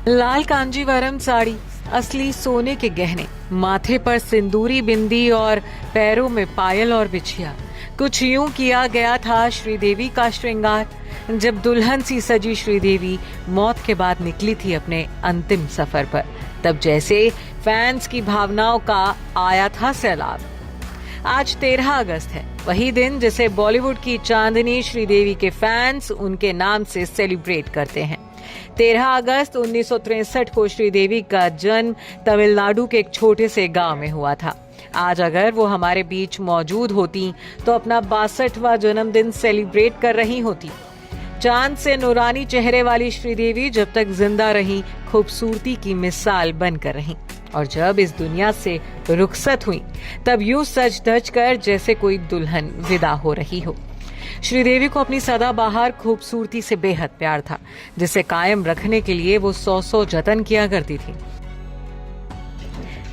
लाल कांजीवरम साड़ी, असली सोने के गहने, माथे पर सिंदूरी बिंदी और पैरों में पायल और बिछिया। कुछ यूं किया गया था श्रीदेवी का श्रृंगार। जब दुल्हन सी सजी श्रीदेवी मौत के बाद निकली थी अपने अंतिम सफर पर, तब जैसे फैंस की भावनाओं का आया था सैलाब। आज 13 अगस्त है, वही दिन जिसे बॉलीवुड की चांदनी श्रीदेवी के फैंस उनके नाम से सेलिब्रेट करते हैं। 13 अगस्त 1963 को श्रीदेवी का जन्म तमिलनाडु के एक छोटे से गांव में हुआ था। आज अगर वो हमारे बीच मौजूद होती तो अपना 62वां जन्मदिन सेलिब्रेट कर रही होती। चांद से नूरानी चेहरे वाली श्रीदेवी जब तक जिंदा रही, खूबसूरती की मिसाल बनकर रही, और जब इस दुनिया से रुखसत हुई तब यूं सज धज कर जैसे कोई दुल्हन विदा हो रही हो। श्रीदेवी को अपनी सदाबहार खूबसूरती से बेहद प्यार था, जिसे कायम रखने के लिए वो 100 जतन किया करती थी।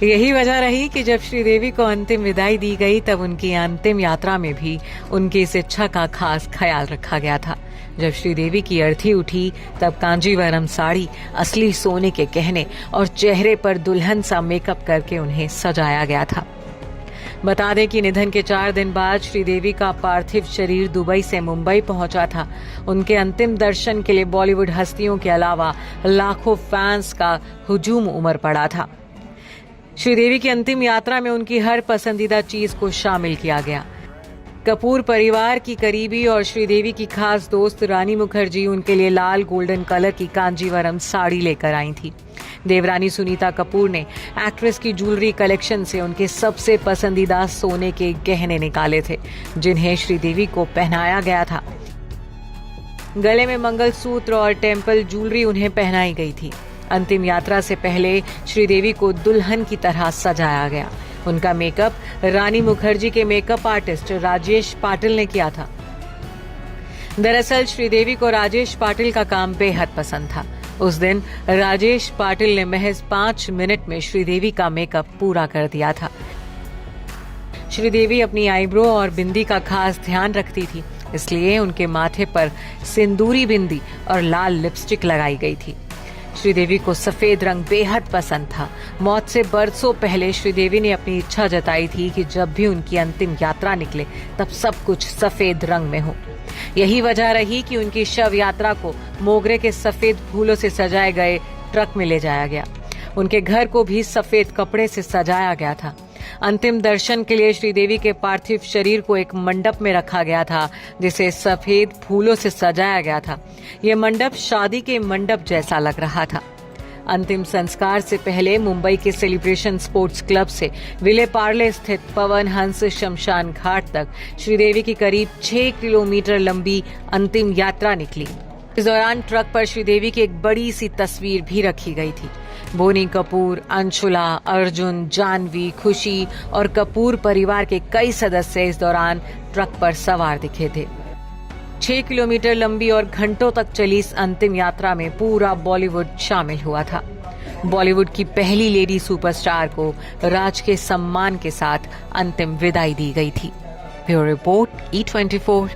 यही वजह रही कि जब श्रीदेवी को अंतिम विदाई दी गई तब उनकी अंतिम यात्रा में भी उनकी इस इच्छा का खास ख्याल रखा गया था। जब श्रीदेवी की अर्थी उठी तब कांजीवरम साड़ी, असली सोने के गहने और चेहरे पर दुल्हन सा मेकअप करके उन्हें सजाया गया था। बता दें कि निधन के 4 दिन बाद श्रीदेवी का पार्थिव शरीर दुबई से मुंबई पहुंचा था। उनके अंतिम दर्शन के लिए बॉलीवुड हस्तियों के अलावा लाखों फैंस का हुजूम उमड़ पड़ा था। श्रीदेवी की अंतिम यात्रा में उनकी हर पसंदीदा चीज को शामिल किया गया। कपूर परिवार की करीबी और श्रीदेवी की खास दोस्त रानी मुखर्जी उनके लिए लाल गोल्डन कलर की कांजीवरम साड़ी लेकर आई थी। देवरानी सुनीता कपूर ने एक्ट्रेस की ज्वेलरी कलेक्शन से उनके सबसे पसंदीदा सोने के गहने निकाले थे, जिन्हें श्रीदेवी को पहनाया गया था। गले में मंगलसूत्र और टेम्पल ज्वेलरी उन्हें पहनाई गई थी। अंतिम यात्रा से पहले श्रीदेवी को दुल्हन की तरह सजाया गया। उनका मेकअप रानी मुखर्जी के मेकअप आर्टिस्ट राजेश पाटिल ने किया था। दरअसल श्रीदेवी को राजेश पाटिल का काम बेहद पसंद था। उस दिन राजेश पाटिल ने महज 5 मिनट में श्रीदेवी का मेकअप पूरा कर दिया था। श्रीदेवी अपनी आईब्रो और बिंदी का खास ध्यान रखती थी, इसलिए उनके माथे पर सिंदूरी बिंदी और लाल लिपस्टिक लगाई गई थी। श्रीदेवी को सफेद रंग बेहद पसंद था। मौत से बरसों पहले श्रीदेवी ने अपनी इच्छा जताई थी कि जब भी उनकी अंतिम यात्रा निकले तब सब कुछ सफेद रंग में हो। यही वजह रही कि उनकी शव यात्रा को मोगरे के सफेद फूलों से सजाए गए ट्रक में ले जाया गया। उनके घर को भी सफेद कपड़े से सजाया गया था। अंतिम दर्शन के लिए श्रीदेवी के पार्थिव शरीर को एक मंडप में रखा गया था, जिसे सफेद फूलों से सजाया गया था। यह मंडप शादी के मंडप जैसा लग रहा था। अंतिम संस्कार से पहले मुंबई के सेलिब्रेशन स्पोर्ट्स क्लब से विले पार्ले स्थित पवन हंस शमशान घाट तक श्रीदेवी की करीब 6 किलोमीटर लंबी अंतिम यात्रा निकली। इस दौरान ट्रक पर श्रीदेवी की एक बड़ी सी तस्वीर भी रखी गई थी। बोनी कपूर, अंशुला, अर्जुन, जानवी, खुशी और कपूर परिवार के कई सदस्य इस दौरान ट्रक पर सवार दिखे थे। 6 किलोमीटर लंबी और घंटों तक चली इस अंतिम यात्रा में पूरा बॉलीवुड शामिल हुआ था। बॉलीवुड की पहली लेडी सुपरस्टार को राज के सम्मान के साथ अंतिम विदाई दी गई थी। Bureau report E24।